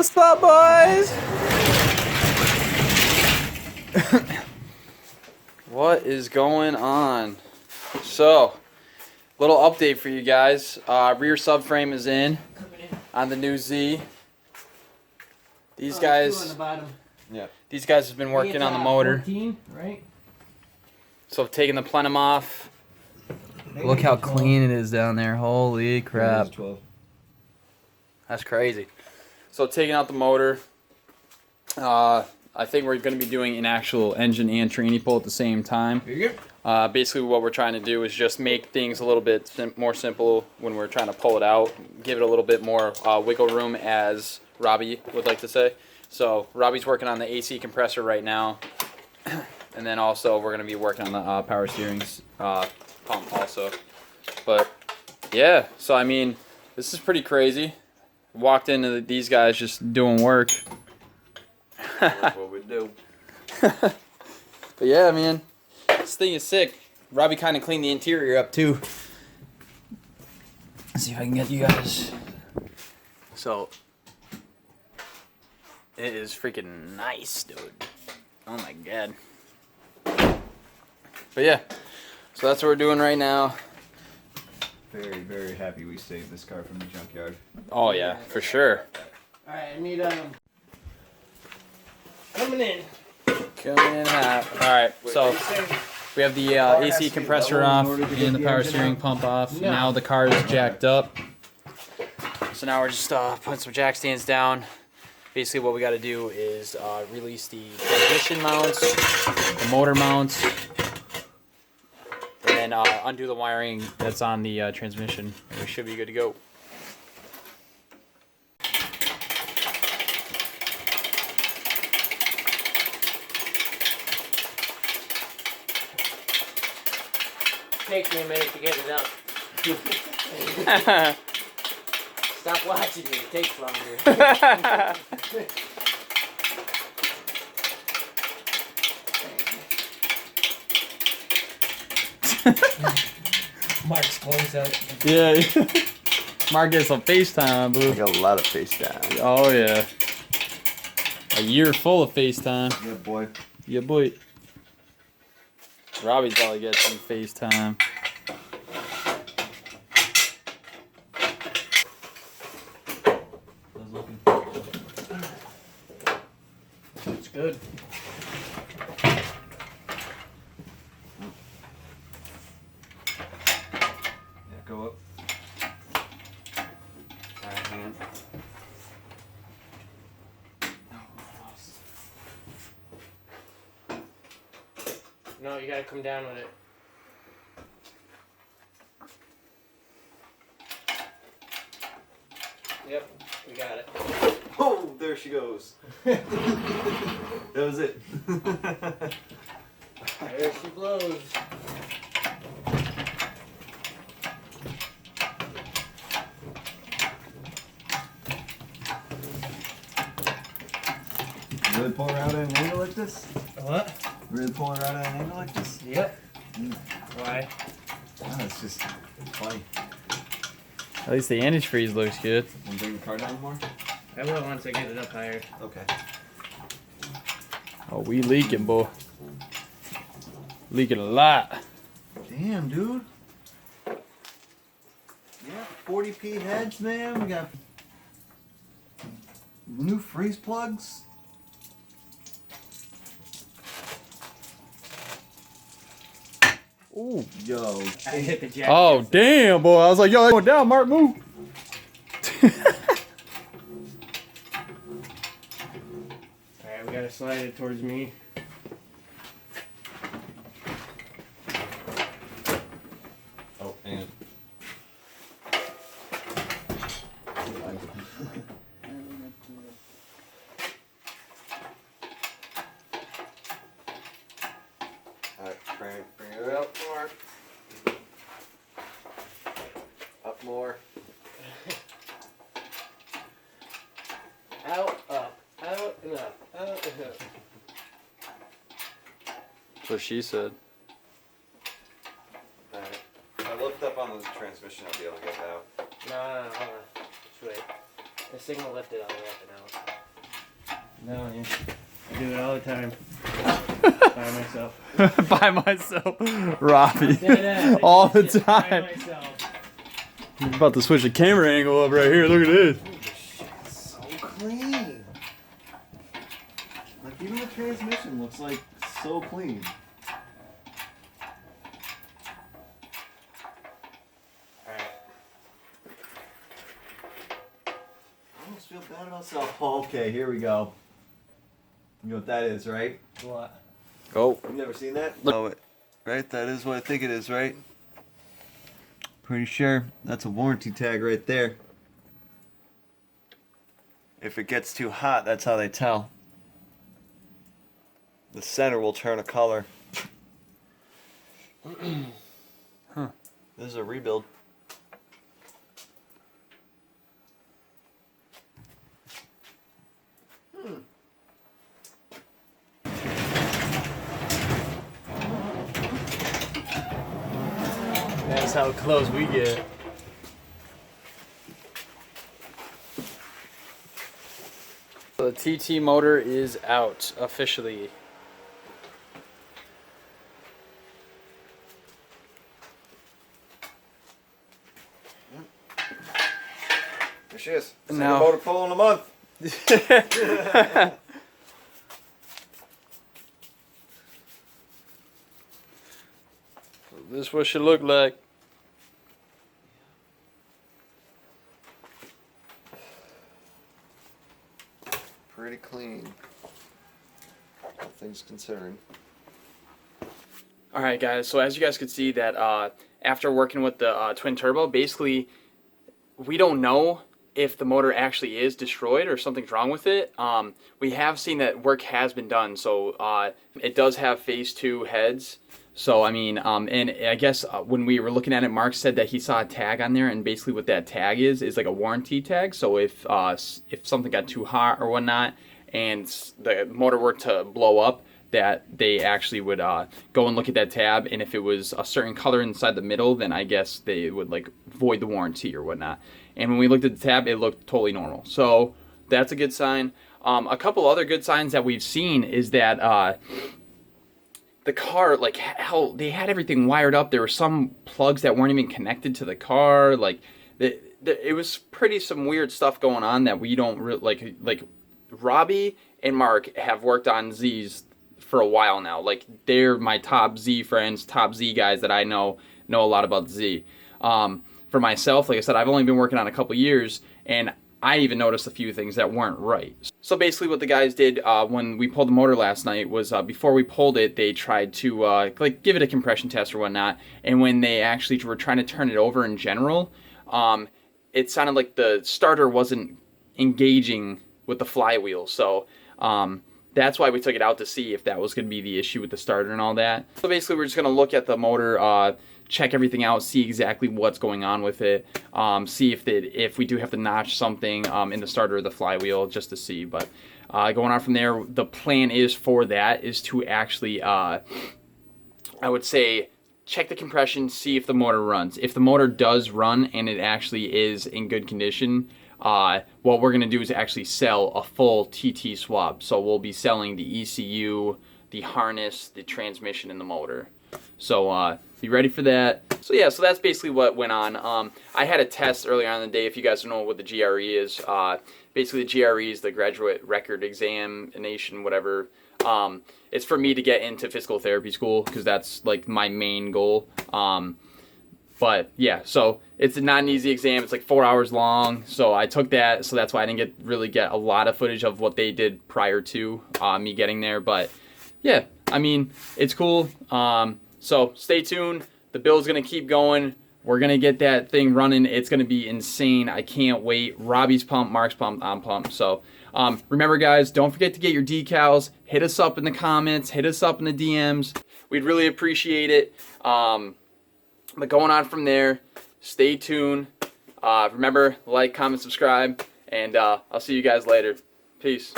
What's up, boys? What is going on? So, little update for you guys. Rear subframe is in on the new Z. These guys, on the bottom. yeah, these guys have been working on the motor. 14, right? So taking the plenum off. Look how clean it is down there. Holy crap. That's crazy. So taking out the motor. I think we're going to be doing an actual engine and tranny pull at the same time. Here you go. Basically what we're trying to do is just make things a little bit more simple when we're trying to pull it out. Give it a little bit more wiggle room, as Robbie would like to say. So Robbie's working on the AC compressor right now. And then also we're going to be working on the power steering pump also. But yeah, so I mean, this is pretty crazy. Walked into these guys just doing work. That's what we do. But yeah, man, this thing is sick. Robbie kind of cleaned the interior up too. Let's see if I can get you guys. So it is freaking nice, dude. Oh my god. But yeah, so that's what we're doing right now. Very, very happy we saved this car from the junkyard. Oh yeah, for sure. Alright, I need coming in. Coming in hot. Alright, so we have the AC compressor off and the power steering pump off. No. Now the car is jacked up. So now we're just putting some jack stands down. Basically what we got to do is release the transmission mounts, the motor mounts, and then undo the wiring that's on the transmission. And we should be good to go. Takes me a minute to get it up. Stop watching me, it takes longer. Mark's close out. Yeah. Mark gets some FaceTime, boo. I got a lot of FaceTime. Oh yeah. A year full of FaceTime. Yeah, boy. Yeah, boy. Robbie's probably got some FaceTime. It's good. Yeah, go up. Alright, hand. No, you gotta come down with it. Yep, we got it. Oh, there she goes. That was it. There she blows. Really pull her out at an angle like this? What? Really pull her out at an angle like this? Yep. Why? Oh, it's just funny. At least the antifreeze looks good. Want to bring the car down more? I will once I get it up higher. Okay. Oh, we leaking, boy. Leaking a lot. Damn, dude. Yeah, 40p heads, man. We got new freeze plugs. Ooh. Yo. I hit the jack. Oh, damn, boy. I was like, yo, going down, Mark, move. Alright, we gotta slide it towards me. Oh, and. Alright, bring it up more. Up more. Out, up, out, and up, out, and up. That's what she said. Alright. If I lift up on the transmission, I'll be able to get it out. No, hold on. Just wait. The signal lifted all the way up and out. No, yeah. I do it all the time. By myself. By myself, Robbie, Yeah, all the by time. myself. I'm about to switch the camera angle up right here. Look at this. Holy shit, it's so clean. Like even the transmission looks like so clean. I almost feel bad about myself. Oh, okay, here we go. You know what that is, right? What? Oh, You've never seen that? Oh, right? That is what I think it is, right? Pretty sure that's a warranty tag right there. If it gets too hot, that's how they tell. The center will turn a color. Huh. This is a rebuild. That's how close we get. so the TT motor is out officially. There she is. Second Now- motor pull in a month. This is what she looked like. Pretty clean. All things considered. All right, guys. So as you guys could see, that after working with the twin turbo, basically, we don't know if the motor actually is destroyed or something's wrong with it. We have seen that work has been done, so it does have phase 2 heads. So I mean, and I guess when we were looking at it, Mark said that he saw a tag on there, and basically what that tag is like a warranty tag. So if something got too hot or whatnot, and the motor were to blow up, that they actually would go and look at that tab, and if it was a certain color inside the middle, then I guess they would like void the warranty or whatnot. And when we looked at the tab, it looked totally normal. So that's a good sign. A couple other good signs that we've seen is that the car, like how they had everything wired up. There were some plugs that weren't even connected to the car. Like it was pretty some weird stuff going on that we don't really like. Robbie and Mark have worked on Z's for a while now. Like they're my top Z friends, top Z guys that I know a lot about Z. For myself, like I said, I've only been working on a couple years, and I even noticed a few things that weren't right. So basically what the guys did when we pulled the motor last night was before we pulled it, they tried to like give it a compression test or whatnot, and when they actually were trying to turn it over in general, it sounded like the starter wasn't engaging with the flywheel. So that's why we took it out to see if that was going to be the issue with the starter and all that. So basically we're just going to look at the motor, check everything out, see exactly what's going on with it, see if we do have to notch something in the starter or the flywheel just to see. But going on from there, the plan is for that is to actually, I would say, check the compression, see if the motor runs. If the motor does run and it actually is in good condition, what we're going to do is actually sell a full TT swap. So we'll be selling the ECU, the harness, the transmission, and the motor. So be ready for that. So yeah, so that's basically what went on. I had a test earlier on in the day. If you guys don't know what the GRE is, basically the GRE is the Graduate Record Examination, whatever. It's for me to get into physical therapy school because that's like my main goal. But yeah, so it's not an easy exam. It's like 4 hours long. So I took that. So that's why I didn't really get a lot of footage of what they did prior to me getting there. But yeah, I mean, it's cool. So stay tuned. The build's going to keep going. We're going to get that thing running. It's going to be insane. I can't wait. Robbie's pumped, Mark's pumped, I'm pumped. So remember, guys, don't forget to get your decals. Hit us up in the comments. Hit us up in the DMs. We'd really appreciate it. But going on from there, stay tuned. Remember, like, comment, subscribe, and I'll see you guys later. Peace.